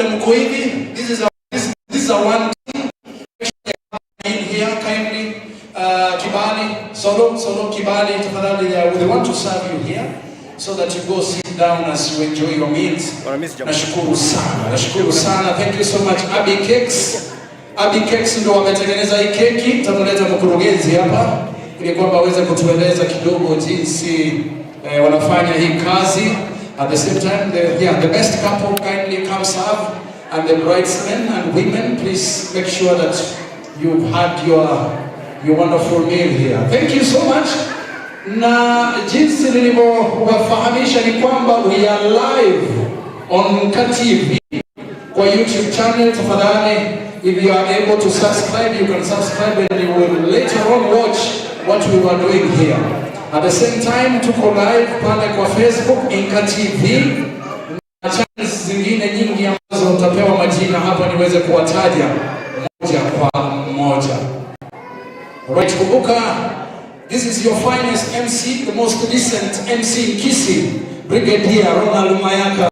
vile mko hivi. This is a one team in here kindly. Kibali, Solo Kibali, tafadhali, we want to serve you here so that you go sit down as you enjoy your meals. Nashukuru sana. Thank you so much. Abi Cakes ndio wametengeneza hii keki. Tutamleta mkurugenzi hapa ili kwamba aweze kutueleza kidogo jinsi wanafanya hii kazi. At the same time, the best couple kindly come serve, and the bridesmen and women, please make sure that you've had your wonderful meal here. Thank you so much. Na jinsi nilivyowafahamisha ni kwamba we are live on KTV kwa YouTube channel. Tafadhali, if you are able to subscribe, you can subscribe and you will later on watch what we were doing here. At the same time, tuko live pale kwa Facebook Inka TV na channels zingine nyingi ambazo utapewa majina hapa niweze kuwataja moja kwa moja. Alright, kumbuka, this is your finest MC, the most decent MC in Kisii, Brigadier Ronald Mayaka,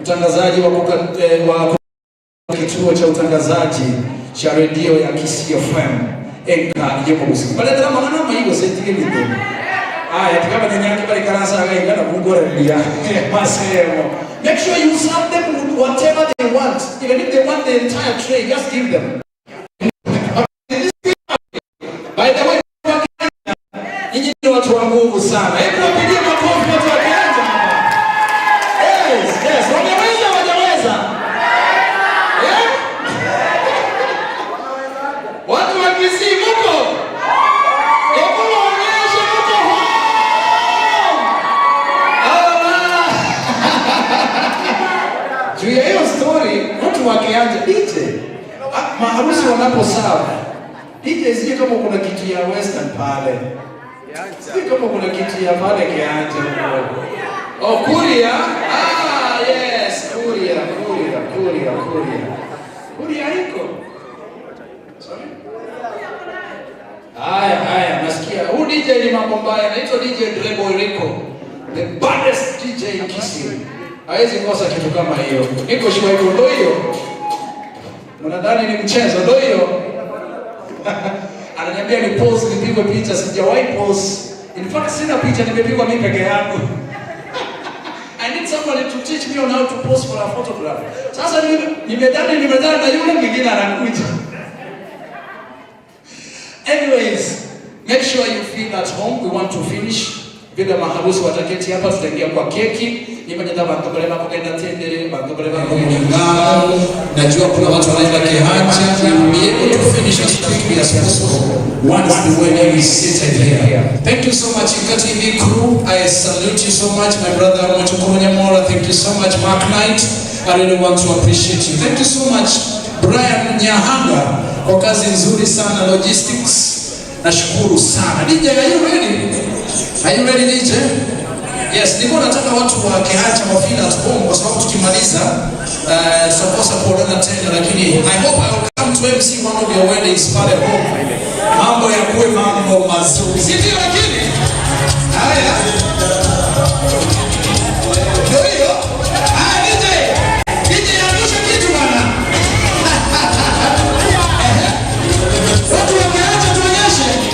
mtangazaji wa kituo cha utangazaji cha redio ya Kisii FM. Enka yeko musiki. Pale drama manama hiyo seti ndio. Tukaba nyanyaki pale kanasa againga na kugora bia. Masemo. Make sure you serve them with whatever they want. Even if they want the entire tray, just give them. By the way, nyinyi ni watu wa nguvu sana. Hebu wapigie makofi watu wa Kianja hapa. Yes, wajaweza. Yeah? Watu wa Kisii mko? Hebu waonyeshe mko home. Juu ya hiyo story, watu wa Kianja DJ. Maharusi wanaposerve. DJ sije kama kuna kitu ya western pale. Sije kama kuna kitu ya pale Kianja. Oh, Kuria. Yes, Kuria. Kuria iko. Sorry. Haya, nasikia. Huyu DJ ni mambo mbaya. Anaitwa DJ Drebo Rico. The baddest DJ in Kisii. Haiwezi kosa kitu kama hiyo. Niko shua hiyo ndio hiyo. Mnadhani ni mchezo ndio hiyo? Ananiambia ni pose nipigwe picha, sijawahi pose. In fact sina picha, nimepigwa mimi peke yangu. I need somebody to teach me on how to pose for a photograph. Sasa nimedhani na yule mwingine anakuja. Anyways, make sure you feel at home. We want to finish. Bila maharusi wataketi hapa, tutaingia kwa keki. Nimejenda bakabelema kugenda tendere, bakabelema kugenda. Najua kuna watu wanaenda Kianja. We are able to finish as quickly as possible once the wedding is seated here. Thank you so much, Inka TV crew. I salute you so much, my brother Mochukuru Nyamora. Thank you so much, Mark Knight. I really want to appreciate you. Thank you so much, Brian Nyahanga, kwa kazi nzuri sana logistics. Nashukuru sana. DJ, are you ready, DJ? Yes, nilikuwa nataka watu wa Kianja wafeel at home kwa sababu tukimaliza tutakosa kuonana tena, lakini I hope I will come to MC one of your weddings pale home. Mambo ya kuwe mambo mazuri. Si ndio lakini? Haya. Ndio hiyo. DJ anusha kitu bana. Watu wa Kianja tuonyeshe.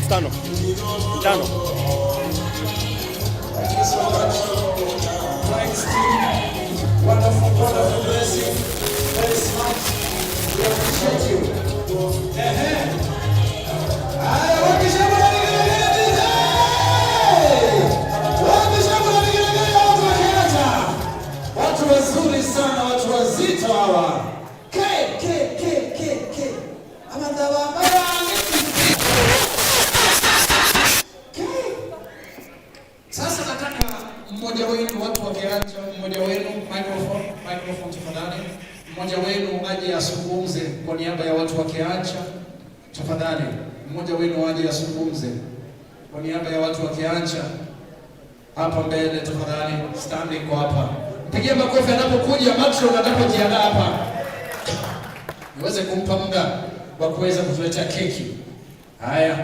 5. Wonderful, wonderful blessing. Very smart. We appreciate you. Watu wazuri sana, watu wazito hawa. Sasa nataka mmoja wenu, watu wakiacha, mmoja wenu microphone tafadhali. Mmoja wenu aje azungumze kwa niaba ya watu wakiacha. Tafadhali, mmoja wenu aje azungumze kwa niaba ya watu wakiacha. Hapa mbele tafadhali, standing kwa hapa. Pigia makofi anapokuja matron anapojiandaa hapa. Niweze kumpa muda wa kuweza kutuletea keki. Haya.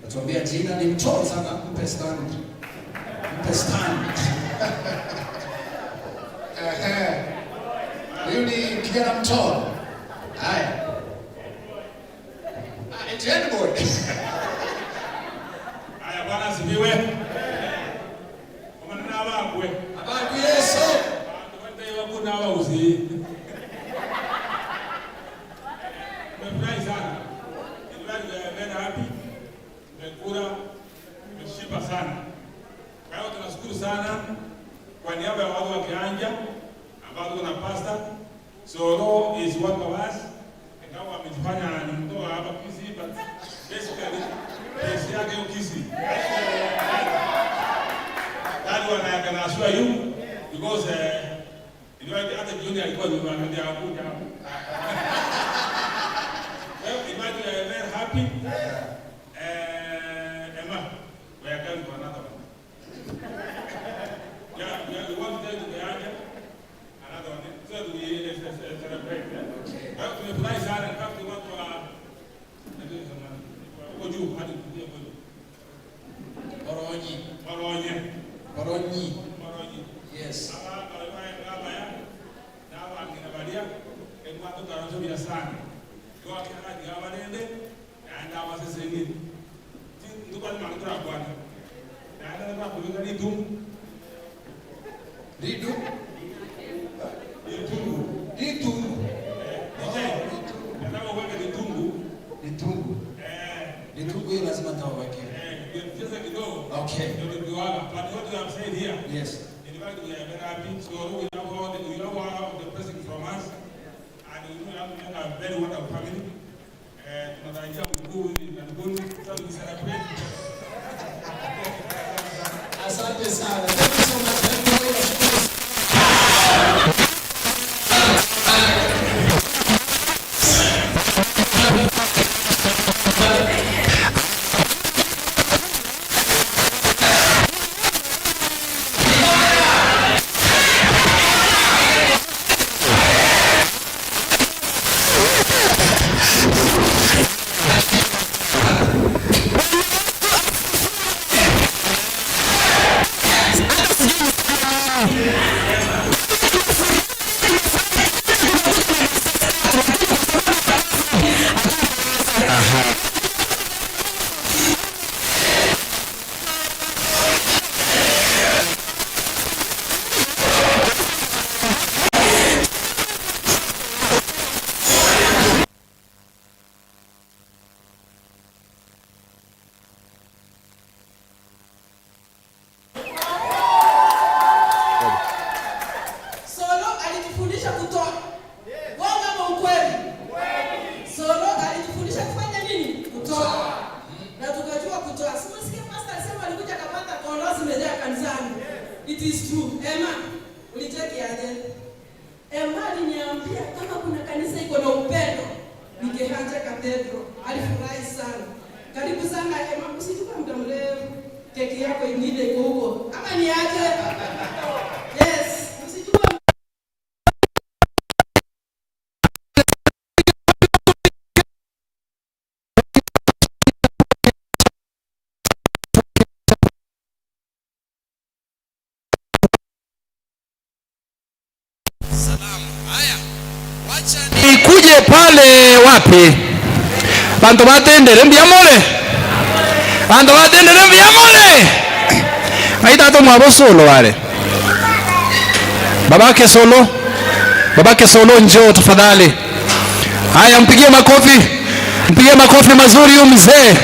Natuambia jina ni mtoro sana, mpe stand. Mpe stand. Huyu ni kijana mtoro. Haya. It's anybody. Haya bwana asifiwe. Kama nina abagwe. Abagwe Yesu. Ndio watu kuna wauzi. Nimefurahi sana. Ndio happy. Nimekula, nimeshiba sana. Kwa hiyo tunashukuru sana kwa niaba ya watu wa Kianja ambao tuna pastor. Solo is one of us. Ingawa amejifanya ni mtoa hapa Kisii, but basically pesa yake Kisii. That one I can assure you because you know hata jioni alikuwa ni anaambia hakuja hapo. Well, imagine I am very happy. Emma, we are going to another one. Yeah, we want to take to the Anja, another one. So we celebrate. Well, we fly sana, in fact we want to Oju, how do you Oju? Moronyi. Yes. Litungu hii lazima taweke. Okay. But what you have said here, yes. In fact, we are very happy. So we have all the blessing from us, and we have a very wonderful family. Tunatarajia mkuu na ndugu, so we celebrate. Asante sana. Thank you so much. It is true. Emma, ulicheki aje? Emma aliniambia kama kuna kanisa iko na upendo, ningeacha cathedral. Alifurahi sana. Karibu sana Emma, usichukue muda mrefu. Keki yako ingine iko huko. Ama ni aje? Yes, usichukue. Ikuje pale wapi? Bantu batendere mbiamole. Bantu batendere mbiamole. Aita to mwabo solo wale. Babake solo. Babake solo njoo tafadhali. Haya mpigie makofi. Mpigie makofi mazuri huyu mzee.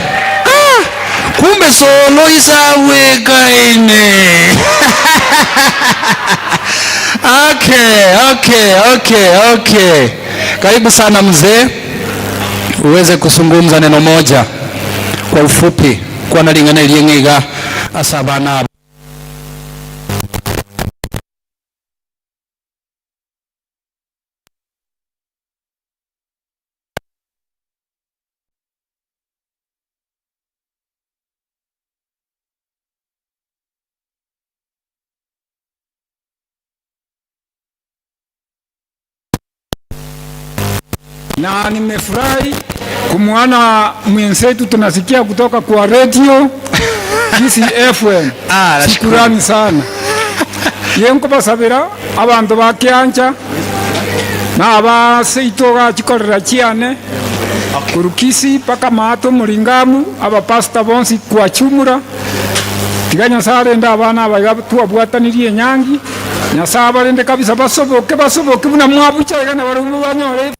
Kumbe solo isaweka ine. Okay. Karibu sana mzee. Uweze kuzungumza neno moja kwa ufupi kwa nalingana iliyengiga asabana. Na nimefurahi kumwona mwenzetu tunasikia kutoka kwa radio Kisi FM. Shukrani sana. Yenko basabira abantu bakyanja na abaseito gachikorera chiane kurukisi paka mato mulingamu aba pastor bonsi kwa chumura tiganya sare nda abana aba tuabwatanirie nyangi nyasaba rende kabisa basoboke buna mwabucha gana barumu banyore.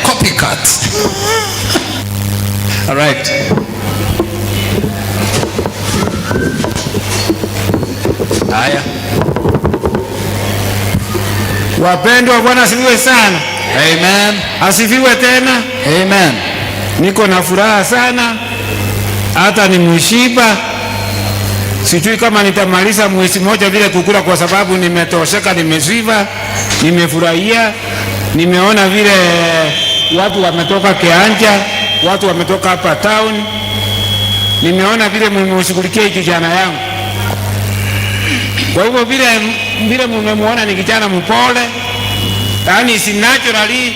Copycat. All right. Haya. Wapendwa, Bwana asifiwe sana. Amen. Asifiwe tena. Amen. Niko na furaha sana. Hata ni mshiba. Sijui kama nitamaliza mwezi mmoja vile kukula kwa sababu nimetosheka, nimeshiba, nimefurahia. Nimeona vile watu wametoka Kianja, watu wametoka hapa town. Nimeona vile mmeshughulikia kijana yangu. Kwa hivyo vile mmemwona ni kijana mpole. Yaani si naturally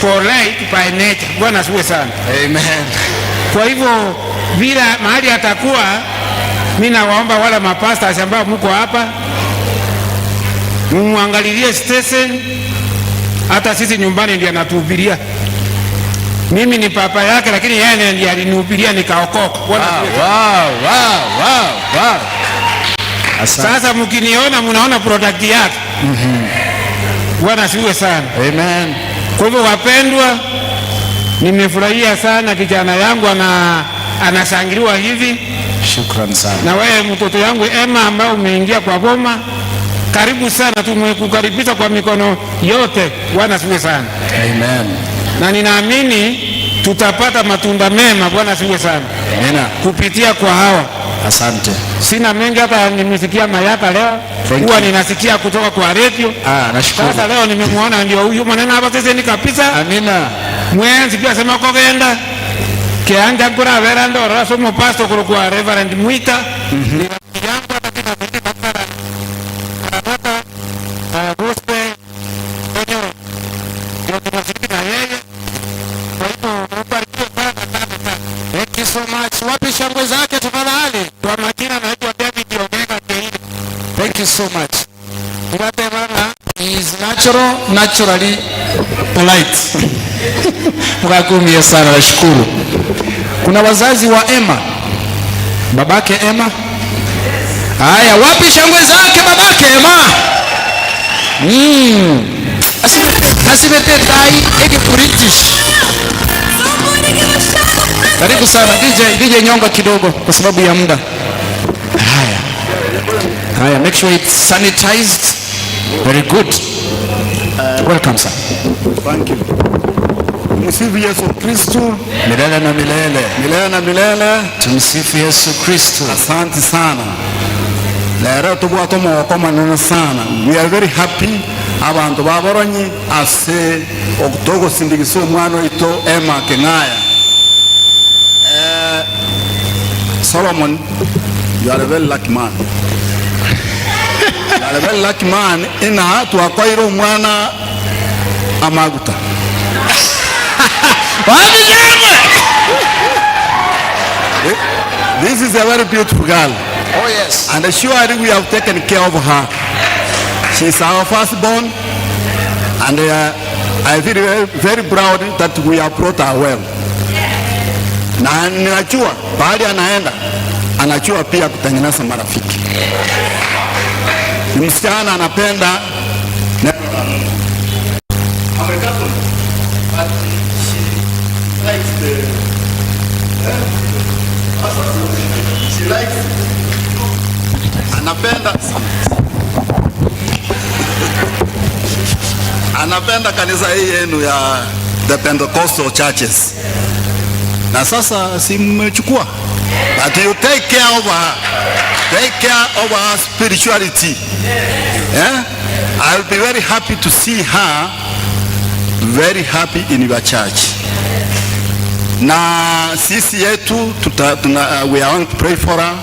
polite by nature. Bwana asifiwe sana. Amen. Kwa hivyo vile mahali atakuwa, mimi nawaomba wala mapastors ambao mko hapa muangalilie station. Hata sisi nyumbani ndiye anatuhubiria. Mimi ni papa yake lakini yeye ndiye alinihubiria nikaokoka. Wow. Sasa mkiniona mnaona product yake. Bwana asifiwe sana. Amen. Kwa hivyo wapendwa, nimefurahia sana kijana yangu anashangiliwa hivi. Shukrani sana. Na wewe mtoto yangu Emma ambao umeingia kwa boma, karibu sana, tumekukaribisha kwa mikono yote. Bwana asifiwe sana. Amen. Na ninaamini tutapata matunda mema. Bwana asifiwe sana. Amen. Kupitia kwa hawa. Asante. Sina mengi, hata nimesikia mayaka leo. Huwa ninasikia kutoka kwa radio. Nashukuru. Sasa leo nimemwona ndio huyu maneno hapa sasa ni kabisa. Amina. Mwenzi pia sema kwa genda. Kianja kura vera ndo raso mo pastor kwa Reverend Mwita. Ni yangu hata kina mwiti bakara. Gospel. Ndio tunasikia yeye. Kwa hivyo mbarikiwe sana sana. Thank you so much. Wapi shangwe zake tafadhali? Kwa majina naitwa David Omega Keini. Thank you so much. He is naturally polite. Mkakumie sana, nashukuru. Kuna wazazi wa Emma. Babake Emma. Haya, wapi shangwe zake babake Emma? Asibete tai eke British. Karibu sana DJ nyonga kidogo kwa sababu ya muda. Haya, make sure it's sanitized. Very good. Welcome sir. Thank you. Tumsifu Yesu Kristo. Milele na milele. Milele na milele. Tumsifu Yesu Kristo. Asante sana. Lero tubwato moko manene sana. We are very happy abantu baboronyi ase oktogo sindikiso mwana ito Emma Kengaya. Solomon, you are a very lucky man. You are a very lucky man. Ina tuakwairo mwana amaguta. This is a very beautiful girl. Oh yes. And surely we have taken care of her. She's our firstborn. And I feel very, very proud that we have brought her well. Na ninajua pahali anaenda, anajua pia kutengeneza marafiki. Ni msichana anapenda anapenda kanisa hii yenu ya the Pentecostal churches. Na sasa si mmechukua, but you take care of her, take care of her spirituality. Yeah? I'll be very happy to see her very happy in your church. Na sisi yetu we are going to pray for her.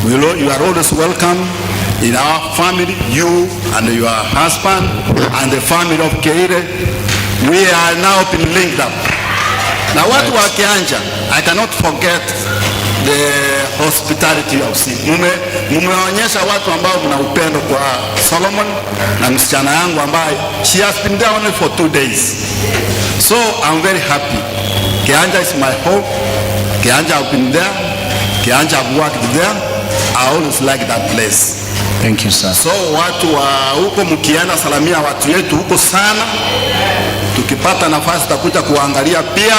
You are always welcome in our family, you and your husband and the family of Keire. We are now been linked up. Na watu wa Kianja, I cannot forget the hospitality of sea. Mumeonyesha watu ambao mna upendo kwa Solomon na msichana yangu ambaye she has been there only for 2 days. So I'm very happy. Kianja is my home. Kianja I've been there. Kianja I've worked there. I always like that place. Thank you, sir. So watu wa huko mkienda salamia watu yetu huko sana. Tukipata nafasi takuja kuangalia pia.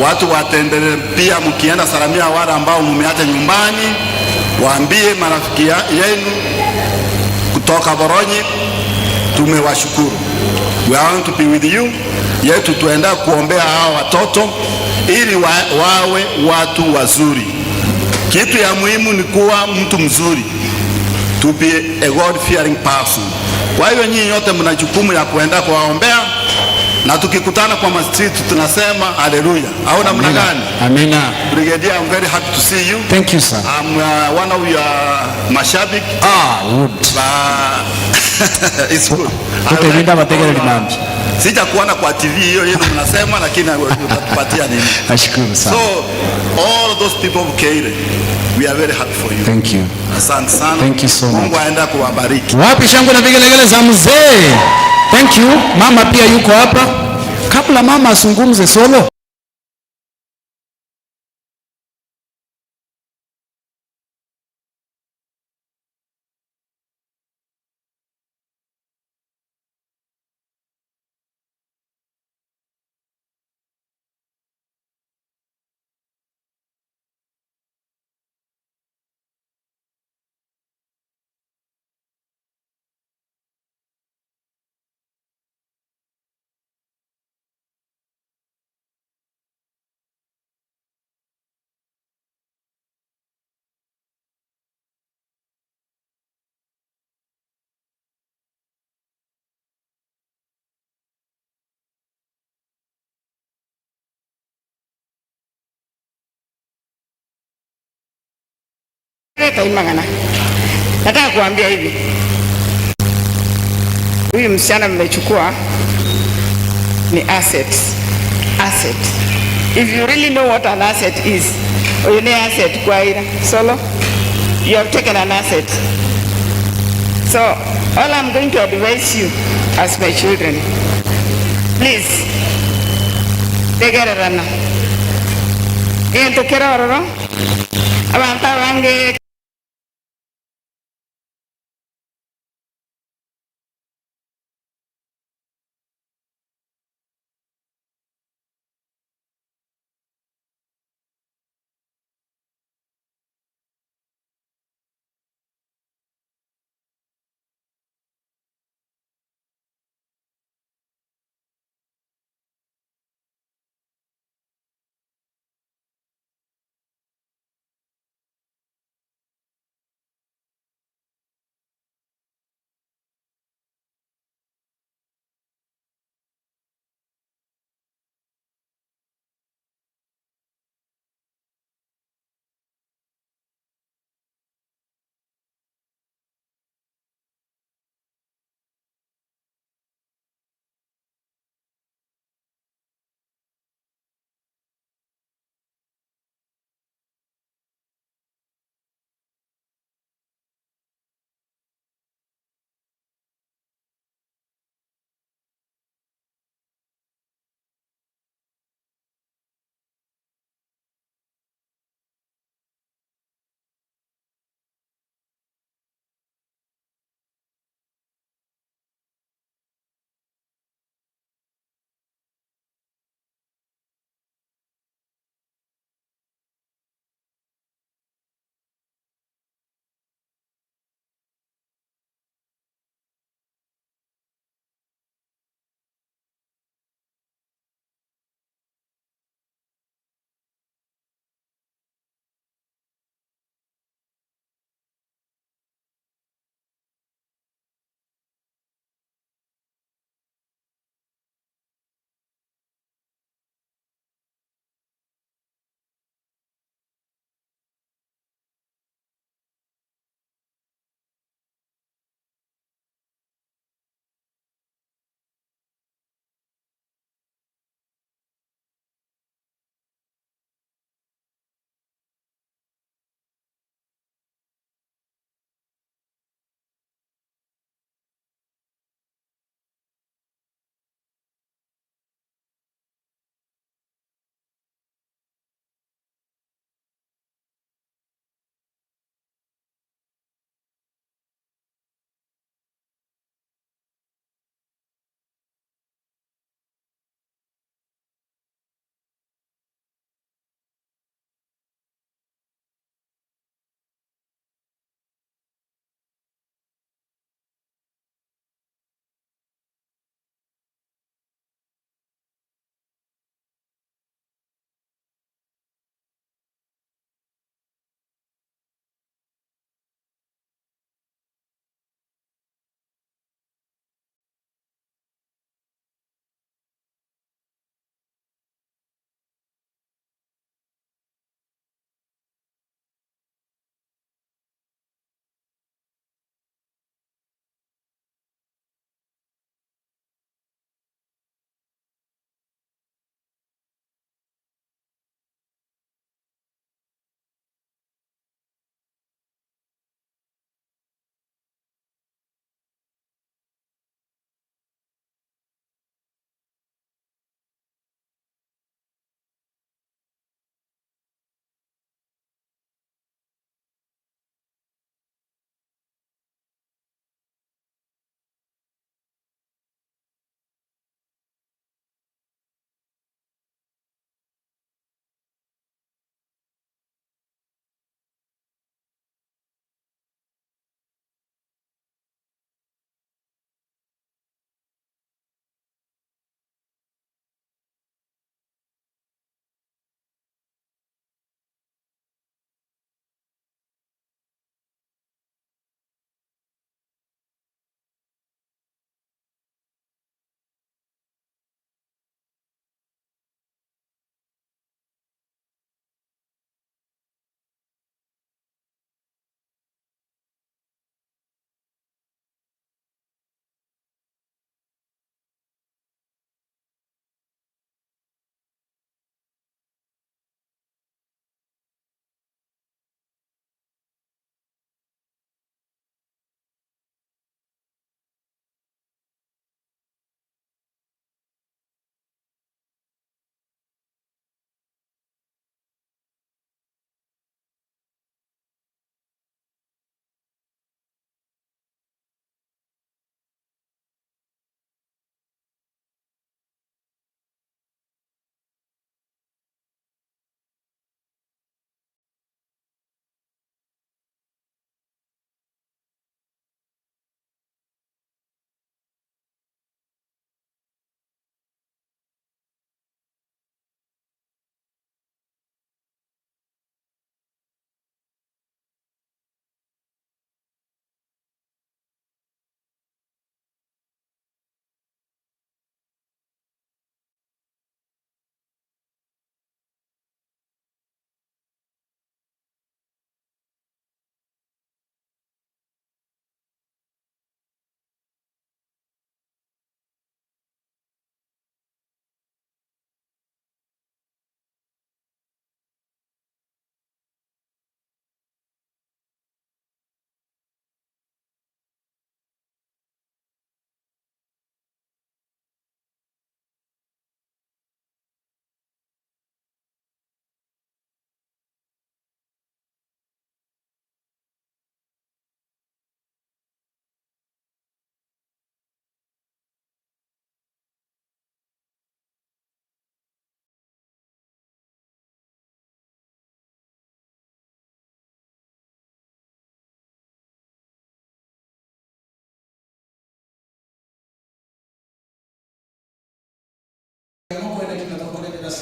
Watu watendelee pia mkienda salamia wale ambao mmeacha nyumbani. Waambie marafiki yenu kutoka Boronyi tumewashukuru. We are going to be with you. Yetu tuenda kuombea hao watoto ili wawe watu wazuri. Kitu ya muhimu ni kuwa mtu mzuri. To be a God-fearing person. Kwa hiyo nyinyi yote mna jukumu ya kuenda kuwaombea, na tukikutana kwa street tunasema haleluya. Au namna gani? Amina. Brigadier, I'm very happy to see you. Thank you, sir. I'm one of your mashabik. Good. It's good. Tutaenda mategele limambi. Sija kuona kwa TV hiyo yenu mnasema, lakini utatupatia nini? Nashukuru sana. So all those people of Keire, we are very happy for you. Thank you. Asante sana. Thank you so much. Mungu aenda kuwabariki. Wapi shangwe na vigelegele za mzee? Thank you. Mama pia yuko hapa. Kabla mama azungumze solo. Imangana. Nataka kuambia hivi. Huyu msichana mmechukua ni asset. Asset. If you really know what an asset is, or you know asset kwa ira solo, you have taken an asset. So all I'm going to advise you as my children, please take care of her. Into keroro. Abantu bange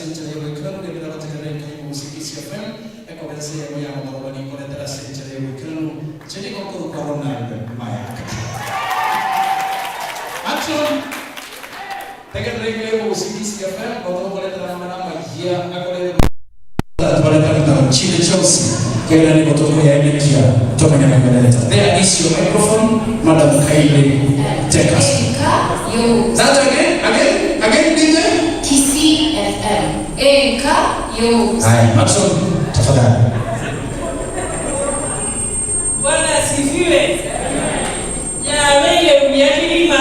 century wikano ni bila katika Musikisi FM ekobezea moya maboni kwa tera century wikano chini kwa corona maya action tegen rege Musikisi FM kwa tera mana magia akole Chile Chelsea kaya ni kutoka ya India kutoka Nyangaleta. There is your microphone, Madam Kylie. Take us. That again, DJ? TCFM. Eka yo. Hai, Maxon, tafadhali. Bwana asifiwe. Ya wewe umeyakilima.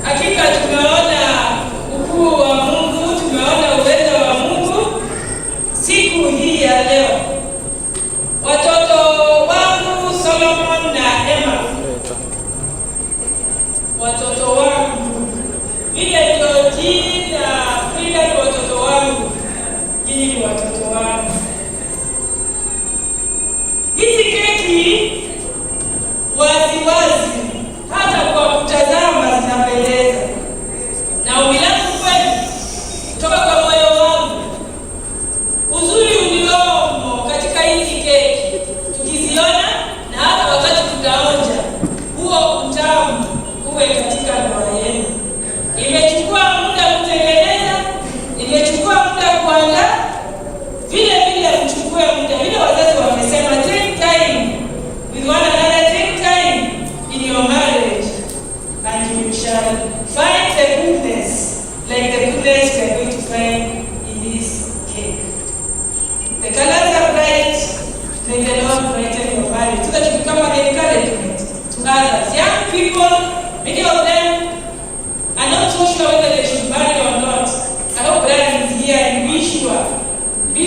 Hakika tumeona ukuu wa Mungu, tumeona uwezo wa Mungu siku hii ya leo. Watoto wangu Solomon na Emma, watoto wangu vile Georgie na Frida ni watoto wangu, nyinyi ni watoto wangu. Hizi keki waziwazi hata kwa kutazama zinapendeza, na umilangu kweli kutoka kwa moyo wangu. Uzuri uliomo katika hizi keki tukiziona na hata wakati tutaonja, huo utamu uwe katika ndoa yenu. Imechukua muda kutengeneza, imechukua muda kuandaa, vile mchukue muda. Vile wazazi wamesema, take time with one another, take time in your marriage, and you shall find the goodness, like the goodness we are going to find in this cake. The colors are bright. May the Lord brighten your marriage so that you become an encouragement to others. Young people, many of them are not so sure whether they should marry or not. I hope Brian is here and be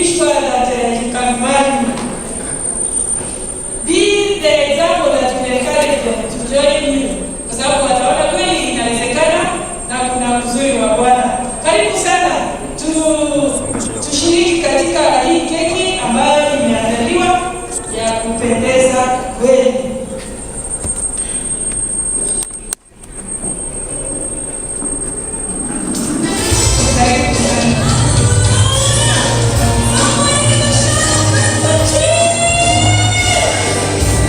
sure that you can marry. Be the example that will encourage them to join you, kwa sababu wataona kweli inawezekana na kuna uzuri wa Bwana. Karibu sana tushiriki katika hii keki ambayo imeandaliwa ya kupendeza kweli.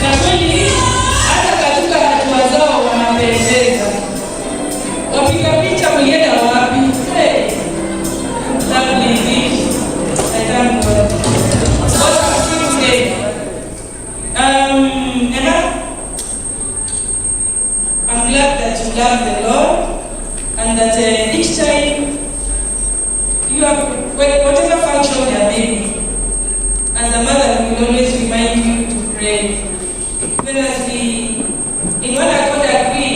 Na kweli hata katika hatua zao wanapendeza. Wapiga picha mlienda wapi? Hey. Lovely Vicky. I thank God. What a beautiful day. Emma, I'm glad that you love the Lord and that each time you have, whatever function you are making, as a mother, we will always remind you to pray. Even as we, in one accord, agree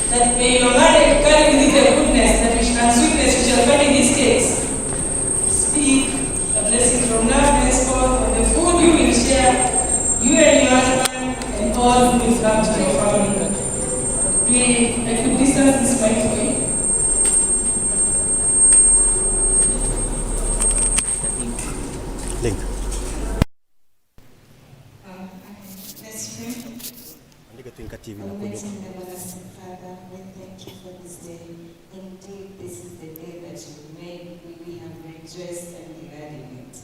that may your marriage carry with it the goodness that and sweetness we shall find in these cakes. Speak a blessing from now henceforth on the food you will share, you and your husband and all who will come to your family. I could distance this mic for you. Link. Let's pray. Almighty and everlasting Father, we thank you for this day. Indeed, this is the day that you made. We have rejoiced and be glad in it.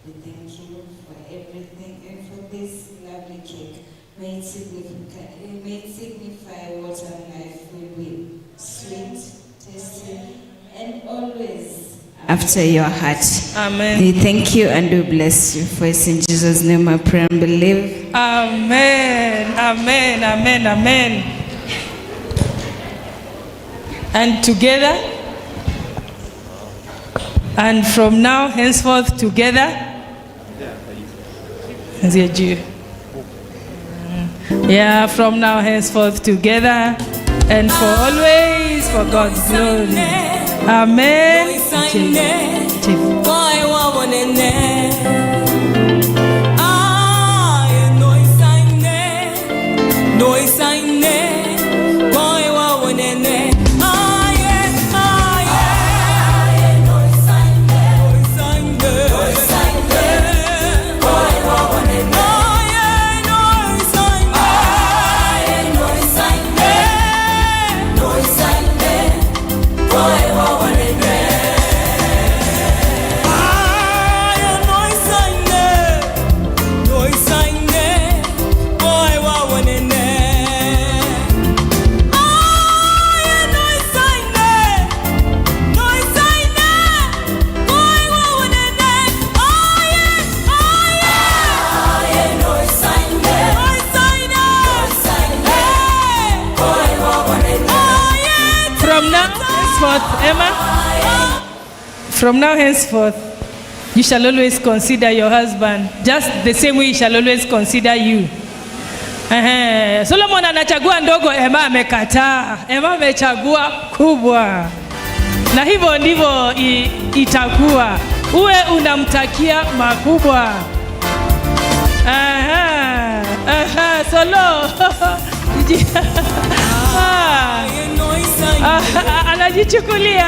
We thank you for everything and for this lovely cake. May it signify what our life will be. Sweet, tasty, and always after your heart. Amen. We thank you and we bless you. For it's in Jesus' name I pray and believe. Amen. Amen. Amen. Amen. And together, and from now henceforth together. Yeah, from now henceforth together and for always for God's glory. Amen. From now henceforth, Emma, from now henceforth, you shall always consider your husband just the same way he shall always consider you. Solomon anachagua ndogo, Emma amekataa. Emma amechagua kubwa, na hivyo ndivyo itakuwa. Uwe unamtakia makubwa. Solo anajichukulia.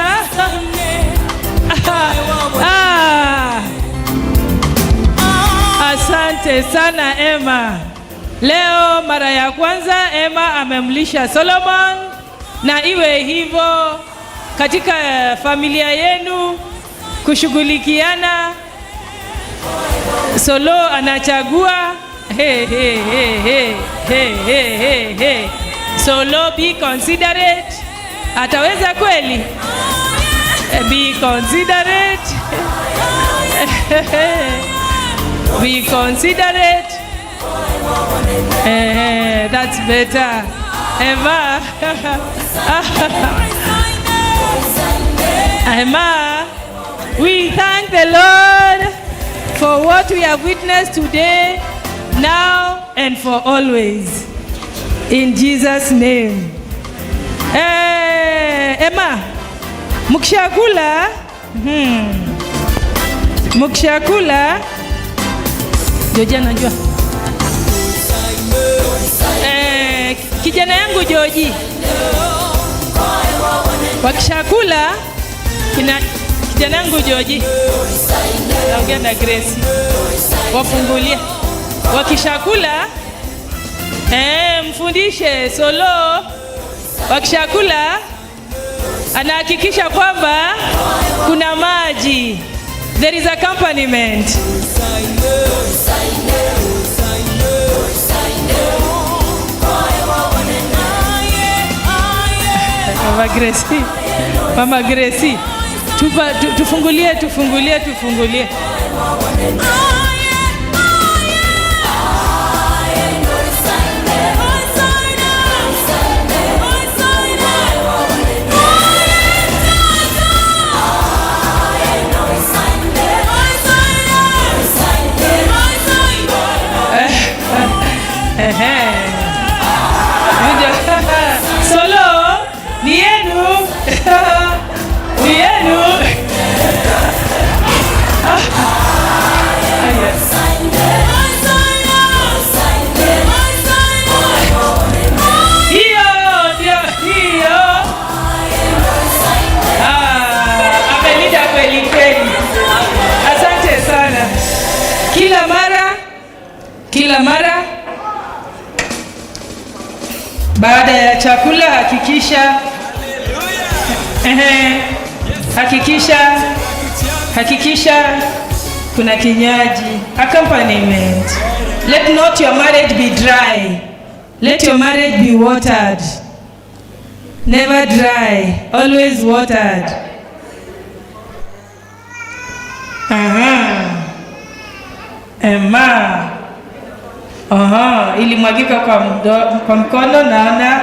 Asante sana Emma. Leo mara ya kwanza Emma amemlisha Solomon, na iwe hivyo katika familia yenu kushughulikiana. Solo anachagua. Solo, be considerate. Ataweza kweli? Be considerate. Be considerate. That's better. Emma. Emma, we thank the Lord for what we have witnessed today, now and for always. In Jesus' name. Emma, mukishakula? Mukishakula? Joji anajua. Kijana yangu Joji, wakishakula, kijana yangu Joji, naongea na Grace, wafungulia. Wakishakula, mfundishe Solo. Wakishakula, anahakikisha kwamba kuna maji. There is accompaniment. Mama Gracie, tufungulie. Solo, ni yenu. Ni yenu. Hiyo. Amelida kweli kweli. Asante sana. Kila mara baada ya chakula hakikisha kuna kinywaji, accompaniment. Let not your marriage be dry. Let your marriage be watered. Never dry, always watered. Emma. Ilimwagika kwa mkono, naona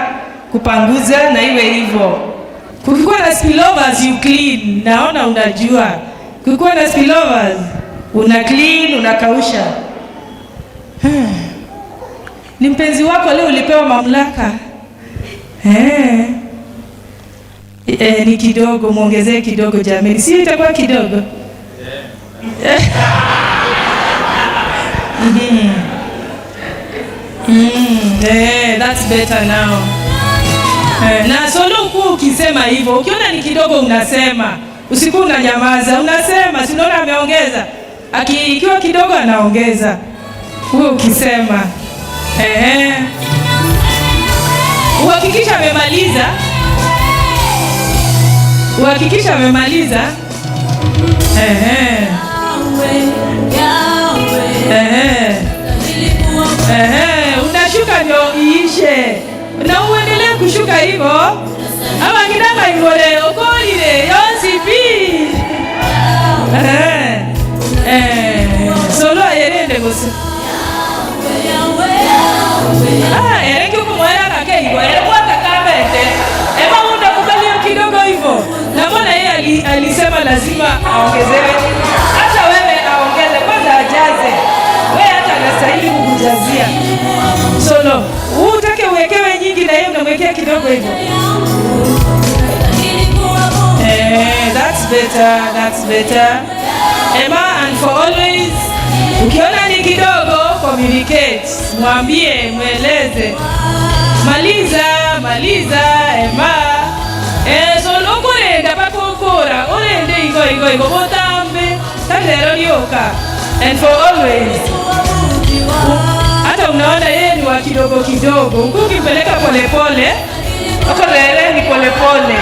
kupanguza na iwe hivyo. Kukikuwa na spillovers you clean, naona unajua. Kukikuwa na spillovers una clean, unakausha. Ni mpenzi wako leo ulipewa mamlaka. Ni kidogo, muongezee kidogo jamani. Si itakuwa kidogo? That's better now. Na Solo ukisema hivyo, ukiona ni kidogo unasema. Usiku unanyamaza, unasema, si unaona ameongeza. Ikiwa kidogo anaongeza. Wewe ukisema. Uhakikisha amemaliza. Unashuka ndio iishe. Na uendelee kushuka hivyo. Ama kidanga ingole okolile yosipi. Solo ayerende gusa. Ereke kumwera kake ingole kwata kabete. Ema unda kubalia kidogo. aongezewe, hata wewe aongeze, kwanza ajaze. Wewe hata anastahili kukujazia. Solo, utake uwekewe nyingi na yeye unamwekea kidogo hivyo. That's better, that's better. Emma, and for always, ukiona ni kidogo, communicate. Mwambie, mweleze. Maliza, Emma. Solo kurenda pakokora, urende igo botambe, tandero lioka. And for always. Hata unaona yeye ni wa kidogo kidogo, ukipeleka polepole, ukorere ni polepole.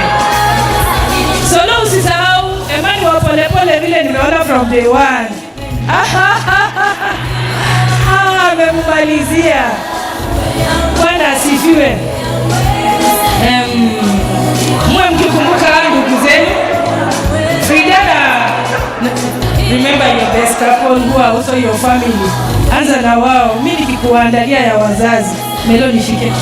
Solo usisahau, Emma ni wa polepole vile nimeona from day one. Amemalizia. Bwana asifiwe. Mwe mkikumbuka ndugu zenu. Frida, remember your best couple who are also your family. Anza na wao. Mimi nikikuandalia ya wazazi. Melo nishike.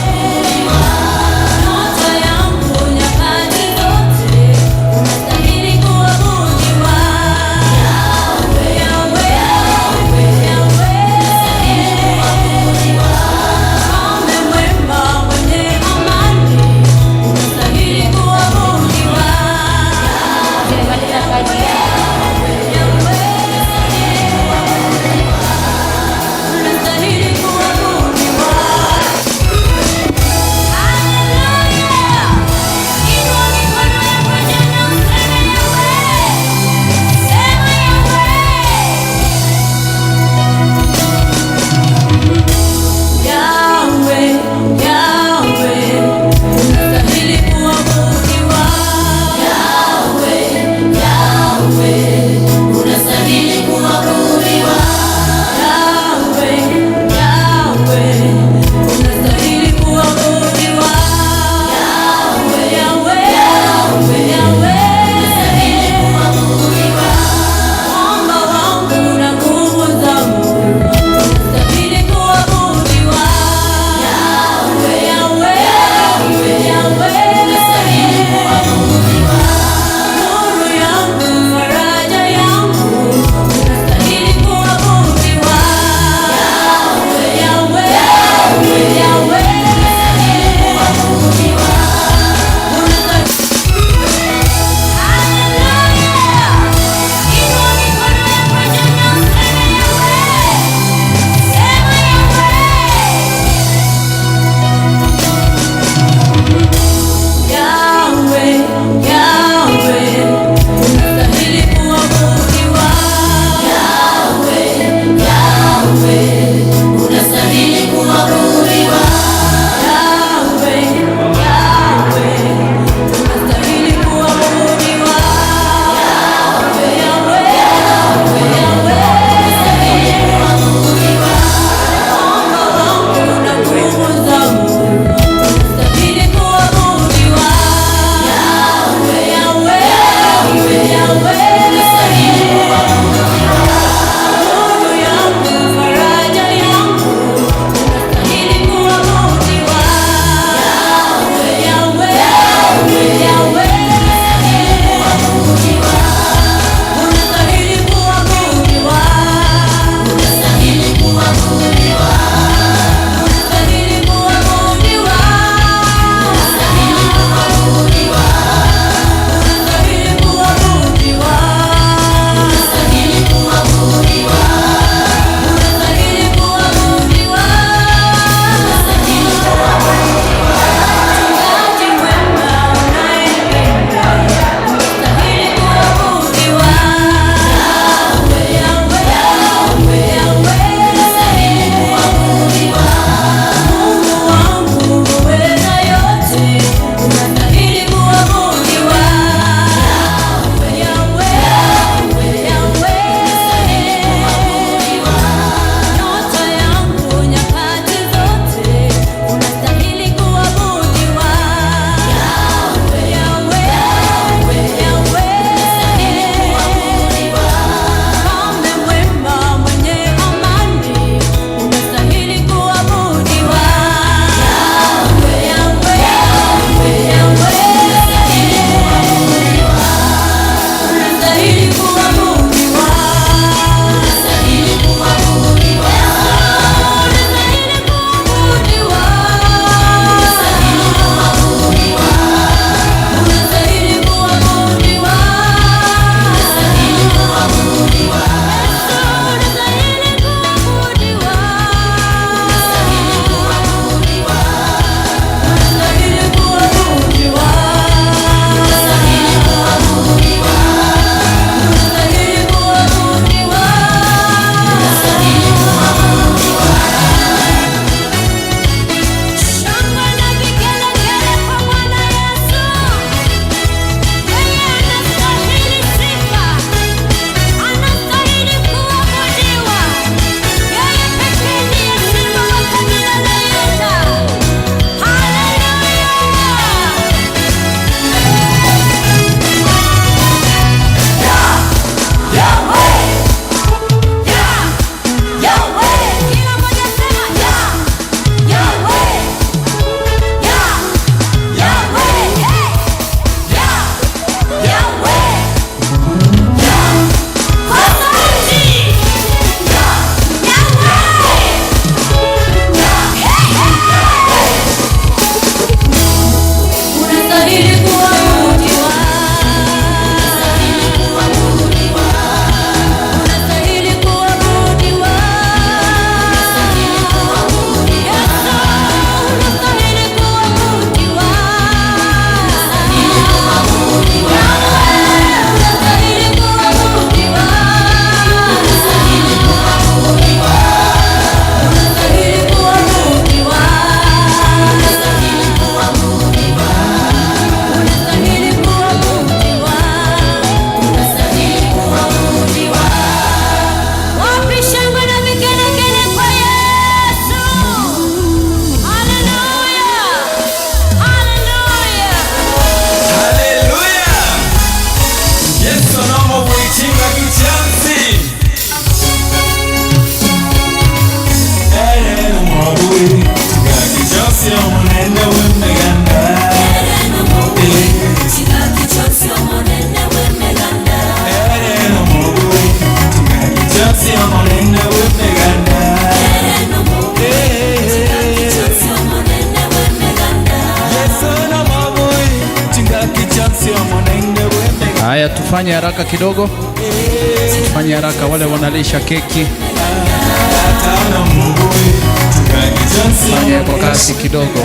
Haya, tufanye haraka kidogo, tufanye haraka, wale wanalisha keki fanye kwa kasi kidogo.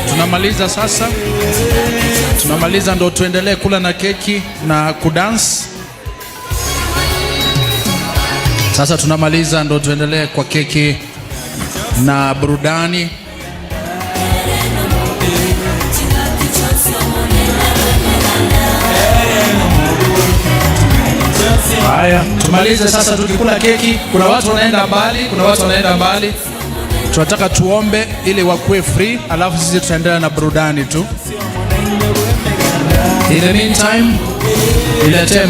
Tunamaliza sasa, tunamaliza ndo tuendelee kula na keki na kudance. Sasa tunamaliza ndo tuendelee kwa keki na burudani. Haya, tumalize sasa tukikula keki. Kuna watu wanaenda mbali, kuna watu wanaenda mbali. Tunataka tuombe ili wakuwe free, alafu sisi tutaendelea na burudani tu. In the meantime, niletee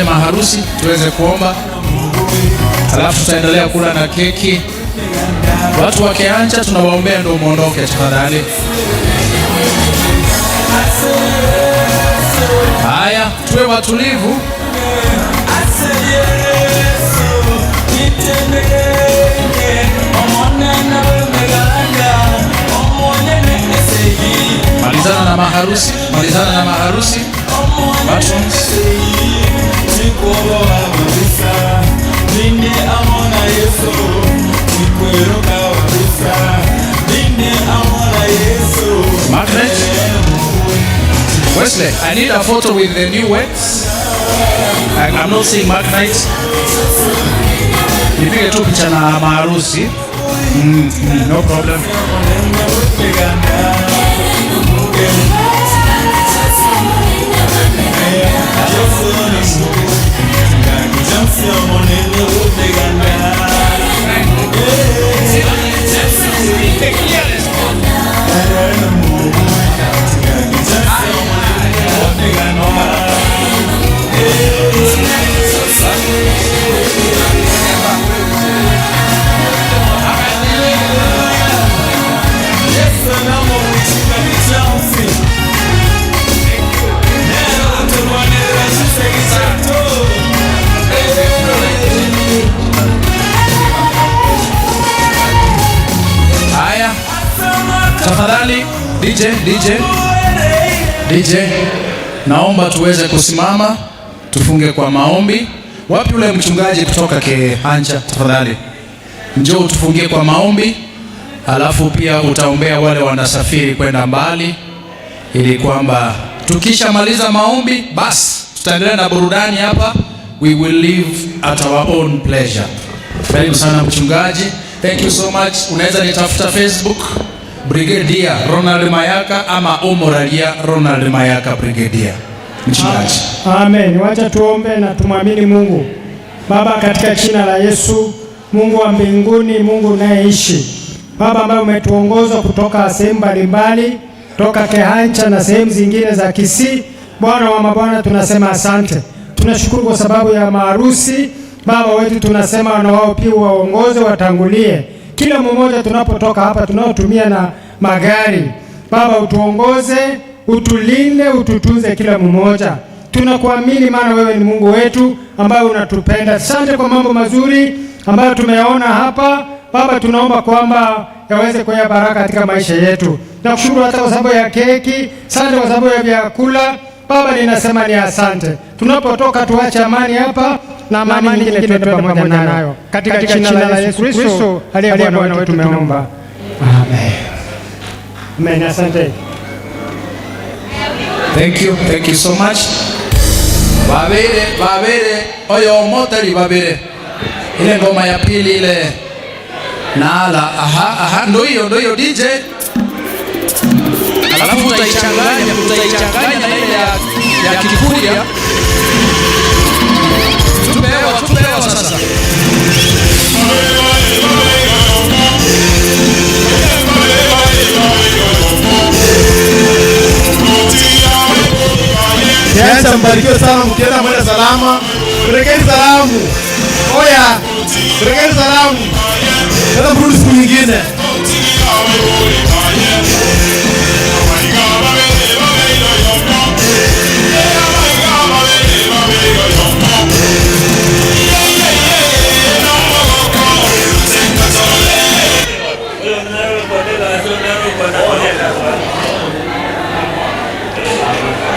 maharusi tuweze kuomba, alafu tutaendelea kula na keki. Watu wakiancha tunawaombea ndio muondoke tafadhali. Haya, tuwe watulivu. Malizana na maharusi, malizana na maharusi. Patrons. Margaret, Wesley, I need a photo with the new words. I'm not seeing Margaret. Nipige tu picha na maharusi. No problem. Naomba tuweze kusimama tufunge kwa maombi. Wapi ule mchungaji kutoka Kehancha, tafadhali njoo tufungie kwa maombi, alafu pia utaombea wale wanasafiri kwenda mbali, ili kwamba tukishamaliza maombi basi tutaendelea na burudani hapa. We will live at our own pleasure. Karibu sana mchungaji. Thank you so much. Unaweza nitafuta Facebook Brigadier Ronald Mayaka ama Omoralia Ronald Mayaka Brigadier. Mchungaji. Amen. Wacha tuombe na tumwamini Mungu. Baba, katika jina la Yesu, Mungu wa mbinguni, Mungu unayeishi, Baba ambaye umetuongoza kutoka sehemu mbalimbali, toka Kehancha na sehemu zingine za Kisii, Bwana wa mabwana, tunasema asante. Tunashukuru kwa sababu ya maharusi Baba wetu, tunasema na wao pia waongoze, watangulie kila mmoja tunapotoka hapa, tunaotumia na magari. Baba utuongoze, utulinde, ututunze kila mmoja. Tunakuamini maana wewe ni Mungu wetu ambaye unatupenda. Asante kwa mambo mazuri ambayo tumeona hapa Baba, tunaomba kwamba yaweze kuwa baraka katika maisha yetu. Nakushukuru hata kwa sababu ya keki, asante kwa sababu ya vyakula Baba, ninasema ni asante. Tunapotoka tuache amani hapa na amani nyingine tuende pamoja nayo. Katika jina la Yesu Kristo aliye Bwana wetu tumeomba. Amen. Amen. Asante. Thank you so much. Babere, oyo motari babere. Ile ngoma ya pili ile. Nala, ndio hiyo DJ. Alafu tutaichanganya na ile ya Kikuria. Tupewa sasa. Kehancha mbarikiwe sana, mkienda mwenda salama. Pelekeni salamu. Oya, pelekeni salamu. Hata mrudi siku nyingine.